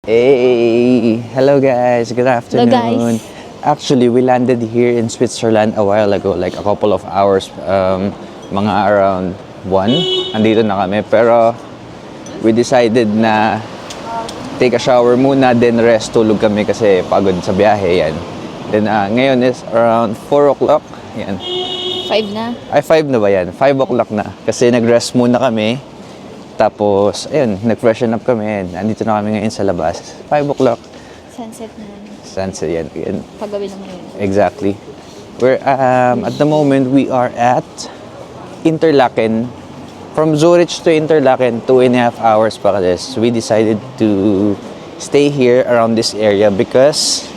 Hey, hello guys, good Hello afternoon. guys. Actually, we landed here in Switzerland a while ago, like a couple of hours, mga around 1. Andito na kami, pero we decided na take a shower muna, then rest, tulog kami kasi pagod sa biyahe, yan. Then ngayon is around 4 o'clock, yan. 5 na. Ay, 5 na ba yan? 5 o'clock na, kasi nag-rest muna kami. Tapos, ayun, nag-freshen up kami. Andito na kami ngayon sa labas. 5 o'clock. Sunset na. Sunset yan. Yan. Paggabi naman yun. Exactly. We're, at the moment, we are at Interlaken. From Zurich to Interlaken, 2.5 hours pa kasi. We decided to stay here around this area because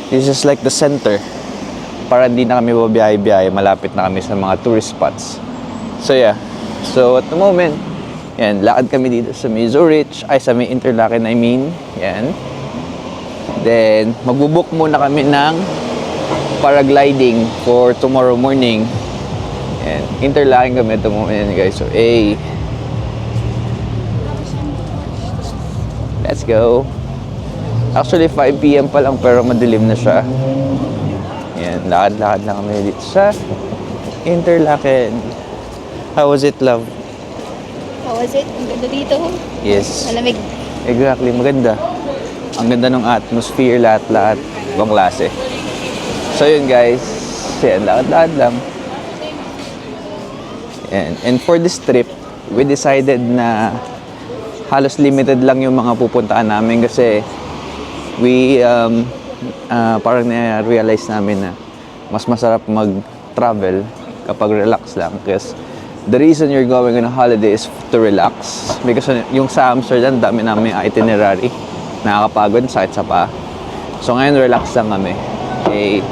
this is like the center. Para hindi na kami babiyahe-biyahe, malapit na kami sa mga tourist spots. So yeah. So at the moment, yan, lakad kami dito sa may Zurich, ay sa may Interlaken, I mean. Yan. Then, magbubook muna kami ng paragliding for tomorrow morning. Yan. Interlaken kami ito moment, guys. So, hey. Let's go. Actually, 5 p.m. pa lang pero madilim na siya. Yan, lakad-lakad lang kami dito sa Interlaken. How was it, love? How was it? Ang ganda dito. Yes. Malamig. Exactly, maganda. Ang ganda ng atmosphere, lahat-lahat. Ibang klase. So yun guys, yan, lakad-lakad lang. Yan. And for this trip, we decided na halos limited lang yung mga pupuntaan namin kasi we parang na-realize namin na mas masarap mag-travel kapag relax lang kasi the reason you're going on a holiday is to relax. Because yung sa Amsterdam, dami namin itinerary. Nakakapagod, sakit sa pa. So ngayon, relax lang kami. Okay.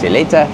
See you later.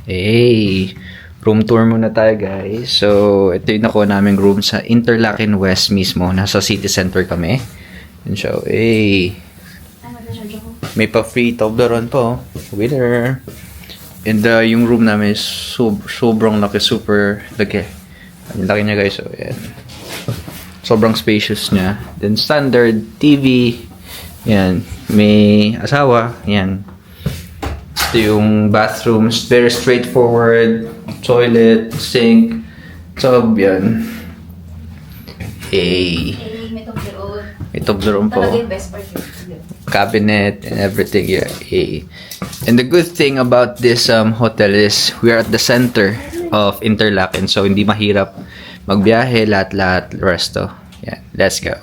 Hey, room tour muna tayo guys. So, ito yung nakuha naming room sa Interlaken West mismo. Nasa city center kami. And so, hey. May pa-free Toblerone po. Winner. And yung room namin is sobrang laki, super laki. Ang laki niya guys. So, yan. Sobrang spacious niya. Then, standard TV. Yan. May asawa. Yan. Ito yung bathrooms, very straightforward, toilet, sink, tub, yan. Hey. May Toblerone po. Cabinet and everything, yeah. Hey. And the good thing about this hotel is we are at the center of Interlaken, so hindi mahirap magbiyahe, lahat-lahat, resto. Yeah, let's go.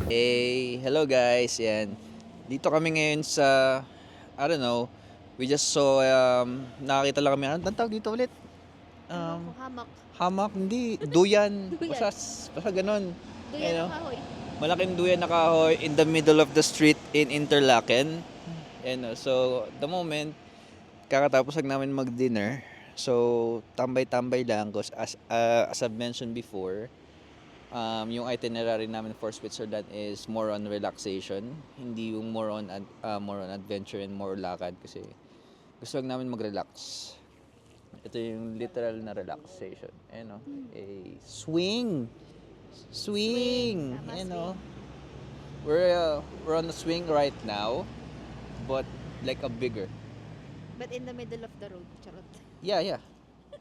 Hey, hello guys, yan. Dito kami ngayon sa, I don't know, we just saw, nakakita lang kami, anong tawag dito ulit? Hamak. Hamak, hindi, duyan, Duyan. basta ganun. Duyan Ano? ng kahoy. Malaking duyan na kahoy in the middle of the street in Interlaken. So, the moment, kakatapos lang namin mag-dinner, so, tambay-tambay lang, because as I've mentioned before, yung itinerary namin for Switzerland is more on relaxation, hindi yung more on adventure and more lakad kasi gusto lang namin mag-relax. Ito yung literal na relaxation. A swing. Tama, We're on a swing right now, but like a bigger. But in the middle of the road. Charot. Yeah.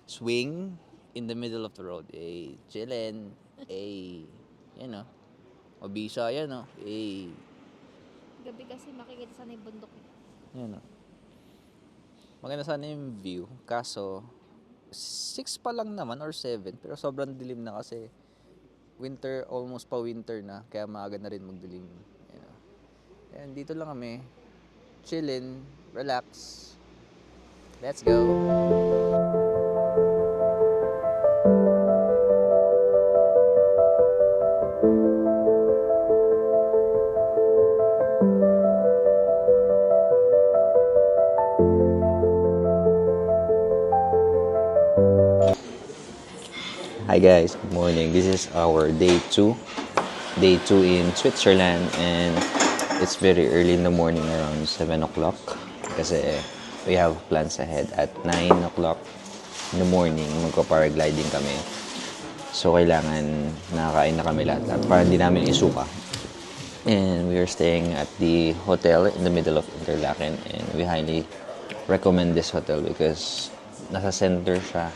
Swing in the middle of the road. Chillin'. Mabisa yan, no? Gabi kasi makikita sana yung bundok. Maganda sana yung view. Kaso, 6 pa lang naman or 7. Pero sobrang dilim na kasi winter, almost pa winter na. Kaya maaga na rin magdilim. And dito lang kami. Chillin'. Relax. Let's go. Hi guys, good morning. This is our day 2 in Switzerland, and it's very early in the morning, around 7 o'clock kasi we have plans ahead at 9 o'clock in the morning. Magpa-paragliding kami. So kailangan nakakain na kami lahat para hindi namin isuka. And we are staying at the hotel in the middle of Interlaken, and we highly recommend this hotel because nasa center siya.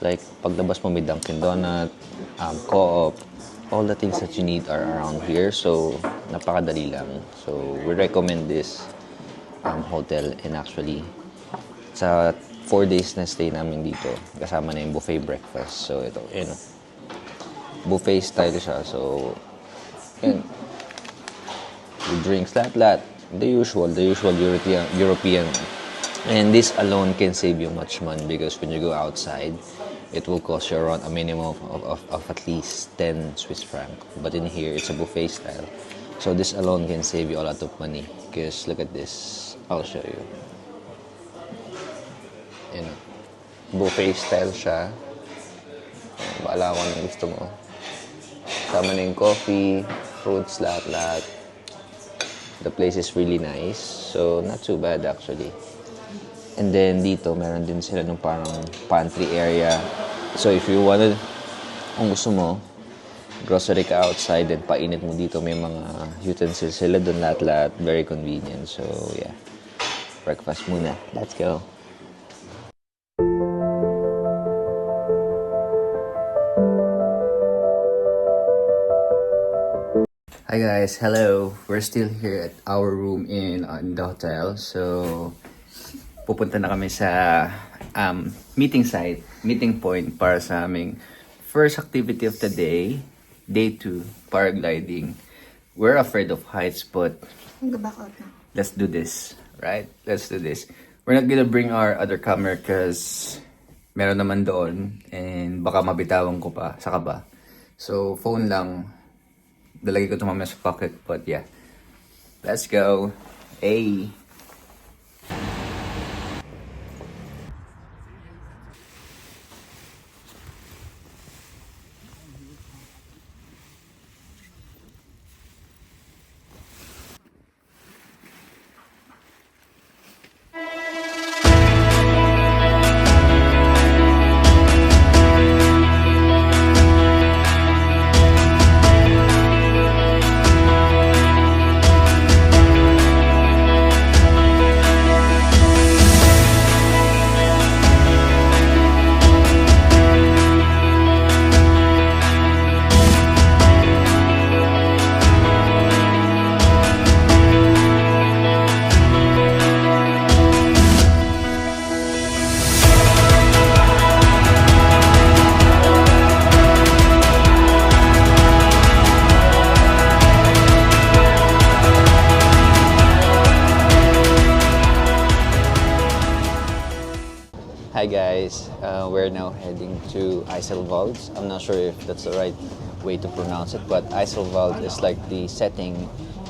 Like, paglabas mo may Dunkin' Donut, Co-op, all the things that you need are around here. So, napakadali lang. So, we recommend this hotel. And actually, sa 4 days na stay namin dito, kasama na yung buffet breakfast. So, ito, yun. Buffet style siya. So, yun. The drinks, lahat. The usual European. And this alone can save you much money because when you go outside, it will cost you around a minimum of at least 10 Swiss franc. But in here, it's a buffet style. So this alone can save you a lot of money. Because look at this. I'll show you. You know, buffet style siya. Baala ko anong gusto mo. Sama na yung coffee, fruits, lahat. The place is really nice. So, not too bad actually. And then dito, meron din sila nung parang pantry area. So if you wanted, kung gusto mo, grocery ka outside, then painit mo dito, may mga utensils sila doon lahat. Very convenient. So yeah, breakfast muna. Let's go. Hi guys, hello. We're still here at our room in the hotel. So pupunta na kami sa meeting point para sa aming first activity of the day 2, paragliding. We're afraid of heights, but let's do this, right? Let's do this. We're not gonna bring our other camera because meron naman doon and baka mabitawan ko pa sa kaba. So, phone lang. Dalagay ko ito mamaya sa pocket, but yeah. Let's go. Hey! Hi guys, we're now heading to Eiselwald. I'm not sure if that's the right way to pronounce it, but Eiselwald is like the setting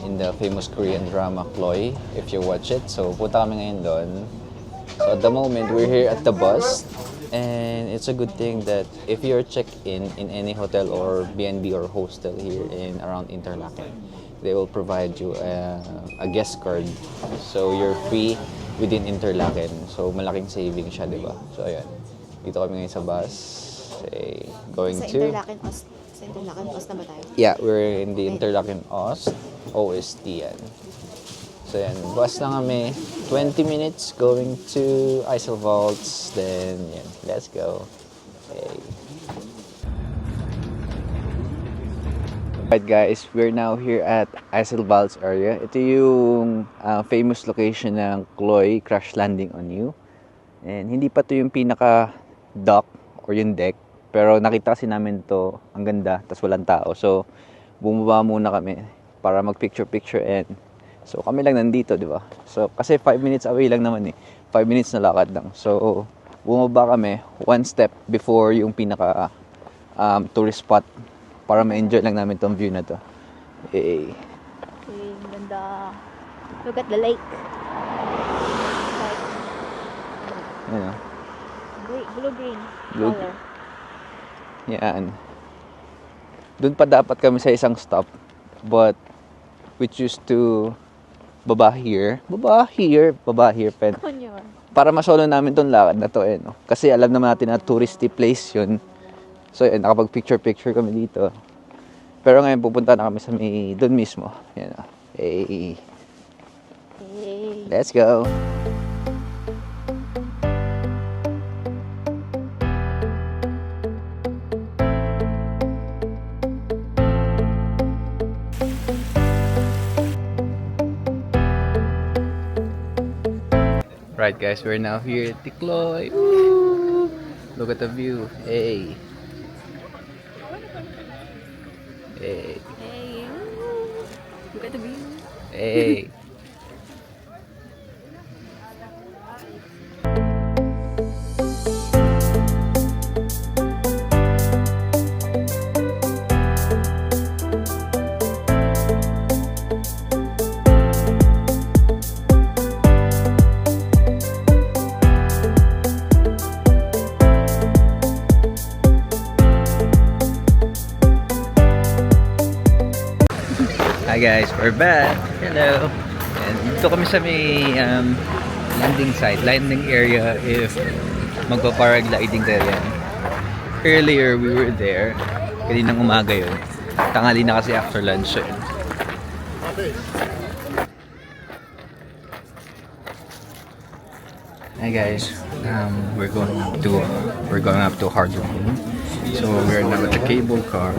in the famous Korean drama Chloe, if you watch it. So punta kami ngayon doon. So at the moment, we're here at the bus, and it's a good thing that if you're checked in any hotel or B&B or hostel here in around Interlaken, they will provide you a guest card. So you're free within Interlaken. So, malaking saving siya, di ba? So, ayan. Dito kami ngayon sa bus. Going Sa to... Interlaken Ost na ba tayo? Yeah, we're in the Interlaken OST yan. So, ayan. Bus lang kami. 20 minutes going to Eiselwald. Then, yan. Let's go. Okay. Right guys, we're now here at Eiselwald area. Ito yung famous location ng Chloe, Crash Landing on You. And hindi pa to yung pinaka dock or yung deck, pero nakita kasi namin to, ang ganda, tas walang tao. So bumaba muna kami para mag picture and So kami lang nandito, di ba? So kasi 5 minutes away lang naman eh. 5 minutes na lakad lang. So bumaba kami one step before yung pinaka tourist spot para ma-enjoy lang namin tong view na to. Eh, Okay, ganda. Look at the lake. Like, you know, blue-green Blue- color. yan. Doon pa dapat kami sa isang stop. But we choose to baba here, pen. Kunyor. Para masolo namin tong lakad na to eh, no? Kasi alam naman natin na touristy place yun. So yun, nakapag-picture kami dito. Pero ngayon pupunta na kami sa may doon mismo. Yan o. Hey, Hey. let's go. Right guys, we're now here at Tikloy. Woo! Look at the view. Hey. Hey. Hey. Look at the view. Hey. Hi guys, we're back. Hello. And dito kami sa may landing area if magpa-paragliding tayo yan. Earlier we were there. Kaninang umaga yun. Tanghali na kasi after lunch yun. Hi guys, we're going up to Hard Rock. So we're now at the cable car.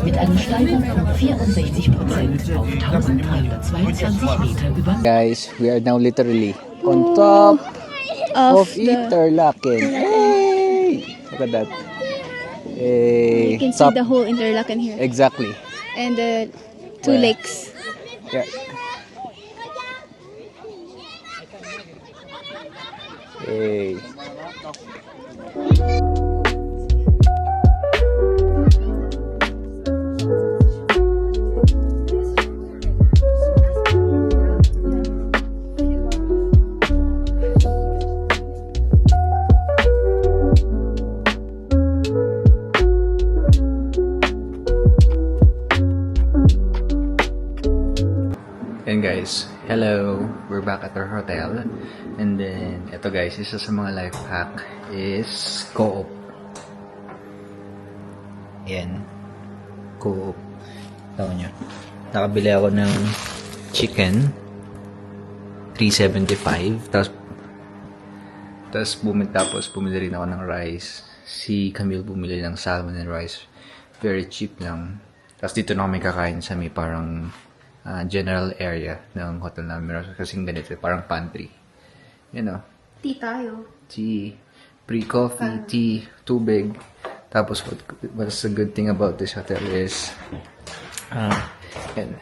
Mit einer Steigung von 64% auf 1322 Meter über... Guys, we are now literally on top of Interlaken. Hey! Look at that. Hey, You can see top. the whole Interlaken here. Exactly. And the two Where? lakes. Yeah. Hey. And guys, hello! We're back at our hotel. And then, eto guys, isa sa mga life hack is Co-op. Ayan. Co-op. Tawag nyo. Nakabili ako ng chicken. $3.75. Tapos bumili rin ako ng rice. Si Camille bumili ng salmon and rice. Very cheap lang. Tapos dito na kami kakain sa may parang general area ng hotel namin. Meron kasing ganito, parang pantry. You know, Tea tayo. tea, pre-coffee, tea, tubig. Tapos what's the good thing about this hotel is yan,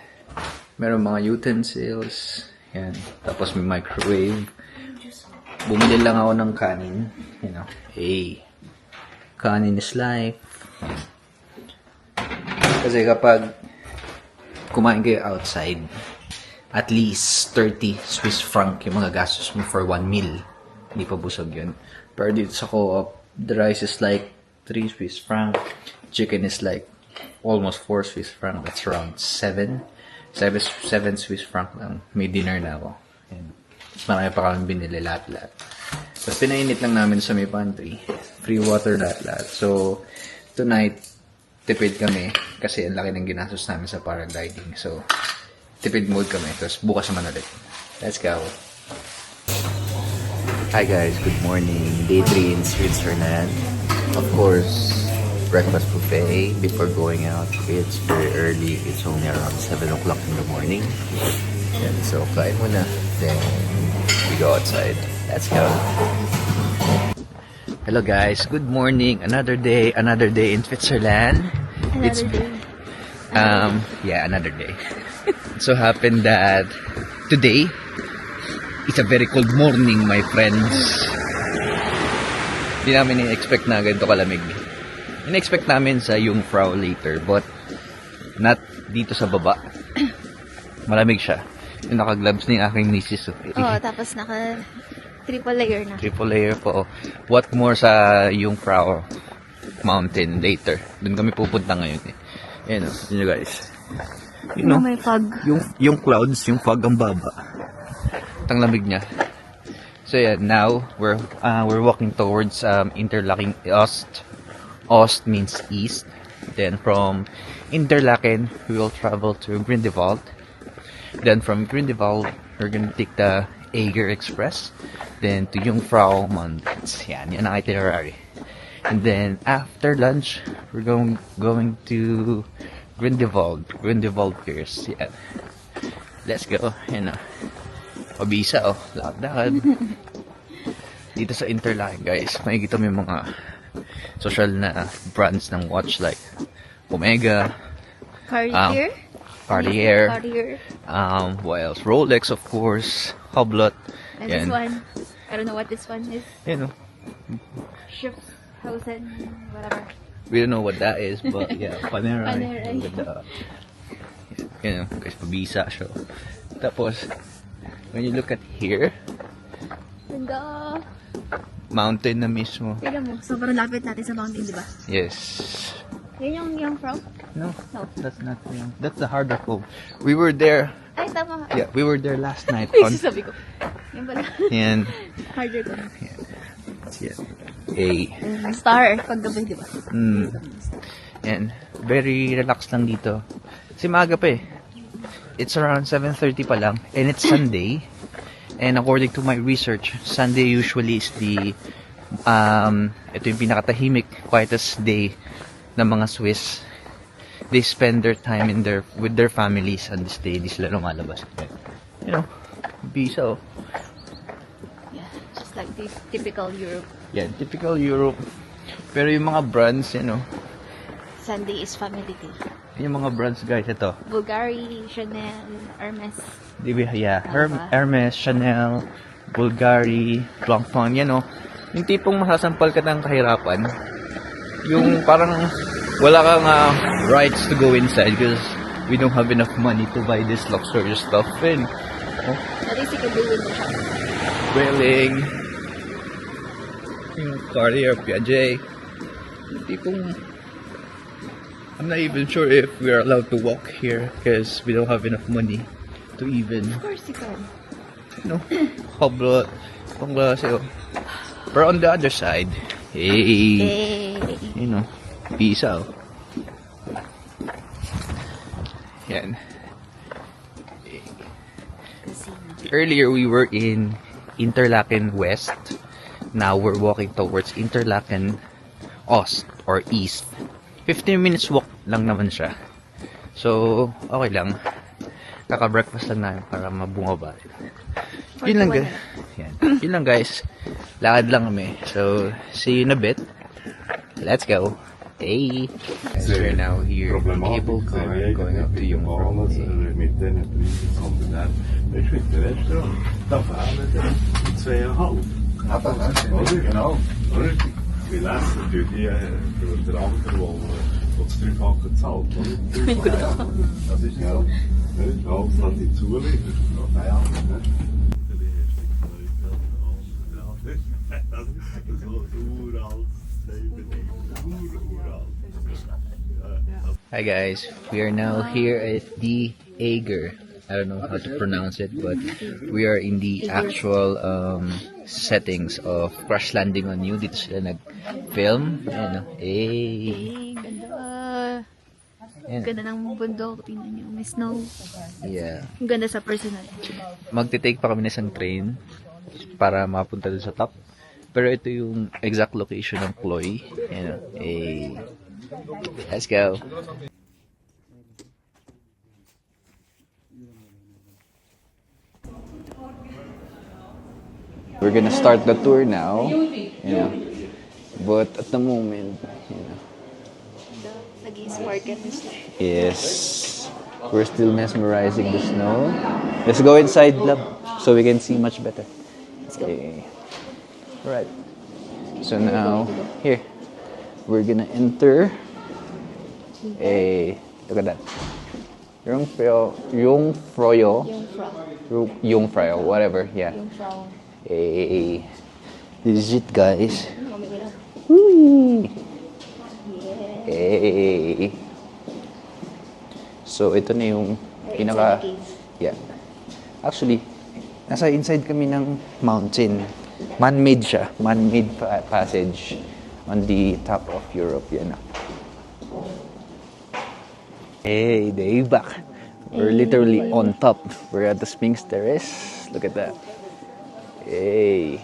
meron mga utensils. Yan. Tapos may microwave. Bumili lang ako ng kanin. You know, hey, kanin is life. Kasi kapag kumain kayo outside, at least 30 Swiss franc yung mga gastos mo for one meal. Hindi pa busog yun. Pero dito sa Co-op, the rice is like 3 Swiss franc. Chicken is like almost 4 Swiss franc. That's around 7 Swiss franc lang. May dinner na ako. And marami pa kami binili lahat-lahat. Tapos pinainit lang namin sa may pantry. Free water lahat-lahat. So, tonight, tipid kami kasi ang laki ng ginastos namin sa paragliding. So, tipid mode kami. Tapos bukas naman ulit. Let's go. Hi guys, good morning. Day 3 in Switzerland. Of course, breakfast buffet before going out. It's very early. It's only around 7 o'clock in the morning. And so, kain muna. Then, we go outside. Let's go. Hello guys, good morning. Another day in Switzerland. Yeah, another day. It so happened that today is a very cold morning, my friends. Hindi namin in-expect na ganito kalamig. In-expect namin sa Jungfrau later, but not dito sa baba. Malamig siya. Yung naka-gloves ni aking misis. Oh, tapos naka triple layer na. Triple layer po. What more sa Jungfrau Mountain later. Doon kami pupunta ngayon eh. Ayan o, yun guys. You know, May fog. yung clouds, yung fog ang baba. Ang lamig niya. So yeah, now we're walking towards Interlaken Ost. Ost means east. Then from Interlaken, we will travel to Grindelwald. Then from Grindelwald, we're gonna take the Eger Express. Then to Jungfrau Mountains. Yan ang itinerary. And then after lunch, we're going to Grindelwald Piers. Yeah. Let's go. Yan pabisa lakad-lakad. Dito sa Interlaken guys, makikita mo yung mga social na brands ng watch like Omega, Cartier. Cartier, Cartier. what else? Rolex of course, Hublot. And Yan. this one. I don't know what this one is. You know, Schiffshausen, whatever. we don't know what that is, but yeah, Panerai. Panerai. With the, you know, guys, pabisa siya. Tapos, when you look at here, Ganda. mountain na mismo. Tignan mo, sobrang lapit natin sa mountain, di ba? Yes. Yan yung Jungfrau? No, No. that's not yung. That's the harder cove. We were there. Ay, tama. Yeah, we were there last night Ay, on. sasabi ko. Yan pala. And Harder ko. yeah, a Star, paggabi, di ba? and very relaxed lang dito. Kasi maaga pa eh. It's around 7:30 pa lang and it's Sunday. And according to my research, Sunday usually is the ito yung pinakatahimik, quietest day ng mga Swiss. They spend their time with their families on this day. Di sila lumalabas. You know, bisa oh. Yeah, just like the typical Europe. Yeah, typical Europe. Pero yung mga brands, you know, Sunday is family day. yung mga brands guys, ito. Bulgari, Chanel, Hermes. Di ba? Yeah, Hermes, Chanel, Bulgari, Blancpain, yan oh. Yung tipong masasampal ka ng kahirapan. Yung parang wala kang rights to go inside because we don't have enough money to buy this luxurious stuff. And, At least you can do it mo siya. Welling, yung Cartier, Piaget, yung tipong I'm not even sure if we are allowed to walk here because we don't have enough money to even, Of course you can. you know, Hublot, pang klase, oh. Pero on the other side, hey, Hey. you know, pisa, oh. Yan. Casino. Earlier we were in Interlaken West. Now we're walking towards Interlaken Ost or East. 15 minutes walk lang naman siya. So, okay lang. Kaka-breakfast lang namin para mabungaba. Yun lang guys. Yan. Yun lang guys. Lakad lang kami. So, see you in a bit. Let's go. Hey! So, we're now here. Cable car going up to Jungfrau. Mit den Preisen, sondern dann, weißt du, mit dem Restaurant, da fehlen dann 2,5. Oder? Genau. Oder? Wir lassen durch der andere, wo das Dreifache zahlt. Oder? Das ist ja so. Alles noch die Zulieferer. Ja, ne? Das ist so uralt. Hi guys, we are now here at the Eger. I don't know how to pronounce it, but we are in the actual settings of Crash Landing on You. Dito sila nag-film. Ayan, Hey, ganda. Ayan. Ganda ng bundok. Tingnan niyo, may snow. Yeah. Ang ganda sa personal. Magte-take pa kami ng isang train para mapunta dun sa top. Pero ito yung exact location ng Chloe. Ayan, hey. Let's go. We're gonna start the tour now. You know. But at the moment, you know. Nag-i-sparkle na siya. Yes. We're still mesmerizing the snow. Let's go inside, love, so we can see much better. Let's go. Okay. Right. So now, here, we're gonna enter a, look at that. Jungfrau, Jungfrau, whatever, yeah. Yung frau. Hey, this is it, guys. Mami ko lang. Whee! Yeah. Hey. So, ito na yung pinaka... Yeah. Actually, nasa inside kami ng mountain. Man-made siya. Man-made passage on the top of Europe. Yan na. Hey, day back. We're literally on top. We're at the Sphinx Terrace. Look at that. Hey.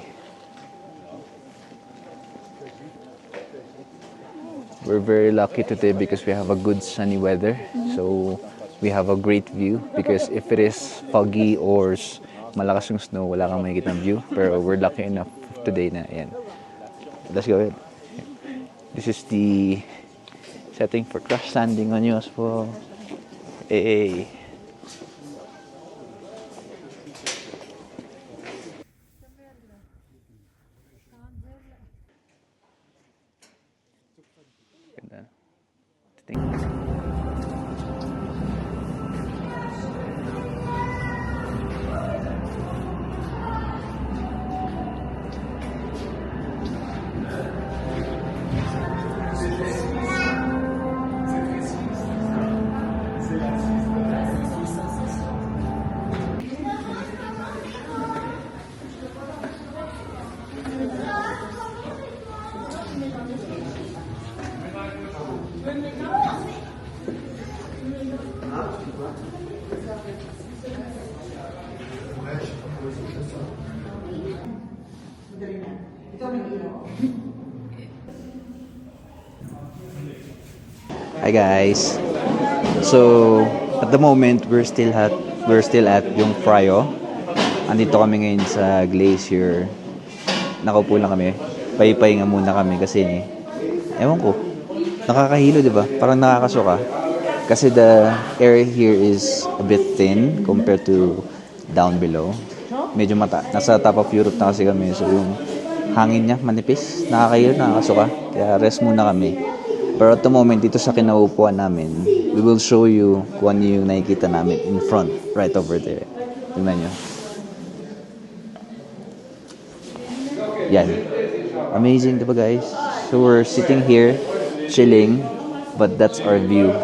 We're very lucky today because we have a good sunny weather. So, we have a great view because if it is foggy or malakas yung snow, wala kang makikita ng view. Pero we're lucky enough today na yan. Let's go ahead. This is the setting for crash landing on you as well. Hey. Ganda. Hi guys. So at the moment we're still at Jungfrau. Andito kami ngayon sa glacier. Nakaupo lang kami. Pahipahinga muna kami kasi ewan ko. Nakakahilo, 'di ba? Parang nakakasuka. Kasi the air here is a bit thin compared to down below. Medyo nasa top of Europe na kasi kami. So yung hangin niya manipis, nakakahilo, nakakasuka. Kaya rest muna kami. Pero at the moment, dito sa kinaupuan namin, we will show you kung ano yung nakikita namin in front, right over there. Tingnan nyo. Yan. Amazing, diba guys? So we're sitting here, chilling, but that's our view.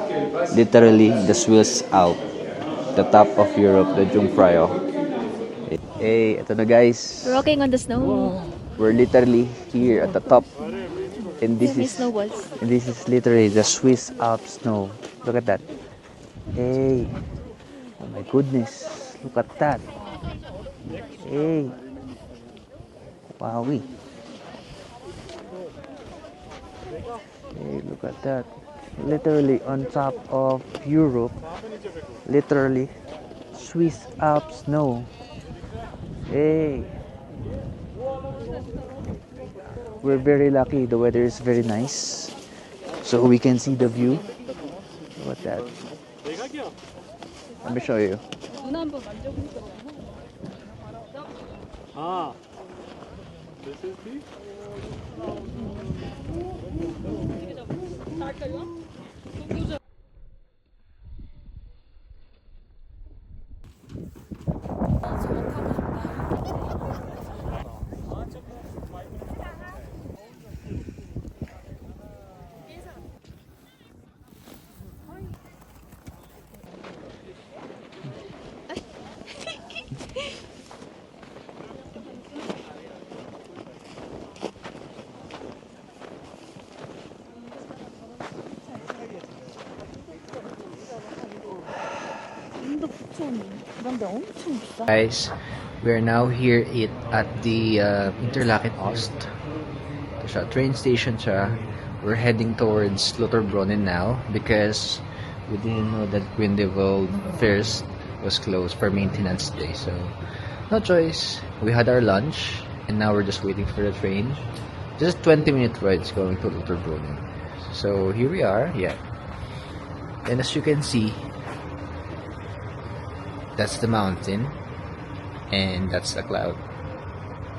Literally, the Swiss Alps, the top of Europe, the Jungfrau. Hey, ito na guys. We're walking on the snow. We're literally here at the top. And this May is snowballs. literally the Swiss Alps snow. Look at that. Hey. Oh my goodness. Look at that. Hey. Wowie. Hey, look at that. Literally on top of Europe. Literally Swiss Alps snow. Hey. We're very lucky. The weather is very nice. So we can see the view. Look at that. Let me show you. This is the Guys, we are now here at the Interlaken Ost. Ito siya, train station siya. We're heading towards Lauterbrunnen now because we didn't know that Grindelwald first was closed for maintenance day. So, no choice. We had our lunch and now we're just waiting for the train. Just 20-minute rides going to Lauterbrunnen. So, here we are. Yeah. And as you can see, that's the mountain. And that's the cloud.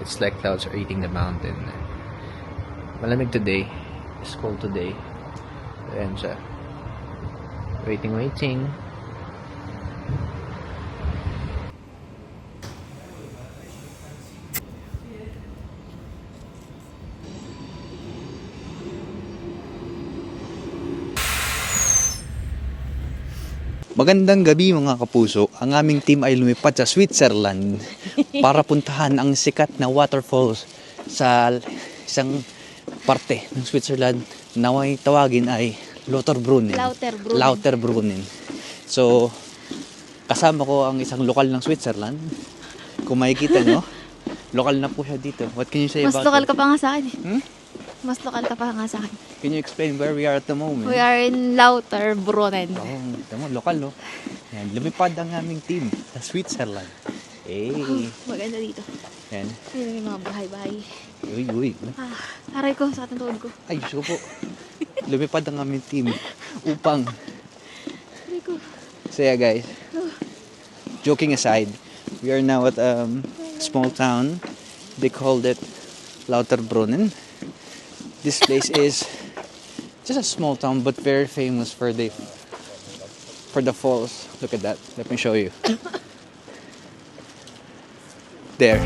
It's like clouds are eating the mountain. Malamig today. It's cold today. Ayan siya. Waiting. Magandang gabi mga kapuso. Ang aming team ay lumipad sa Switzerland para puntahan ang sikat na waterfalls sa isang parte ng Switzerland na may tawagin ay Lauterbrunnen. Lauterbrunnen. So, kasama ko ang isang lokal ng Switzerland. Kung makikita nyo, lokal na po siya dito. What can you say Mas about lokal it? ka pa nga sa akin. Mas lokal ka pa nga sa akin. Can you explain where we are at the moment? We are in Lauterbrunnen. Oh, tama, lokal, no? Yan, lumipad ang aming team sa Switzerland. Maganda dito. Yan. Ayun yung mga bahay-bahay. Uy. Aray ko, sa ating tuhod ko. Ay, Diyos ko po. Lumipad ang aming team upang... Aray ko. So yeah, guys. Joking aside, we are now at a small town. They called it Lauterbrunnen. This place is just a small town but very famous for the falls. Look at that. Let me show you. There.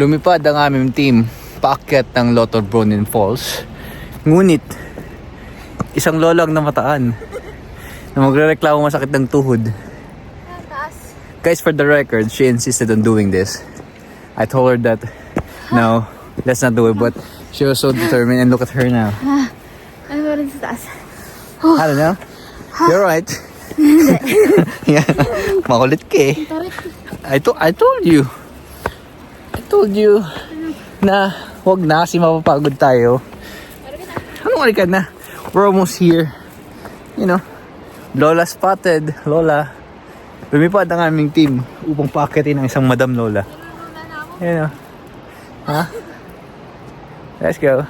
Lumipad ang aming team paakyat ng Lauterbrunnen Falls. Ngunit, isang lolang namataan na magrereklamo masakit ng tuhod. Guys, for the record, she insisted on doing this. I told her that, no, let's not do it. But she was so determined and look at her now. Ano ba rin sa taas? I don't know. You're right. Yeah. Makulit ka eh. I told you na wag na kasi mapapagod tayo. Anong ka na? We're almost here. You know, Lola spotted. Lola. Lumipad ang aming team upang paakitin ang isang Madam Lola. You know. Huh? Let's go.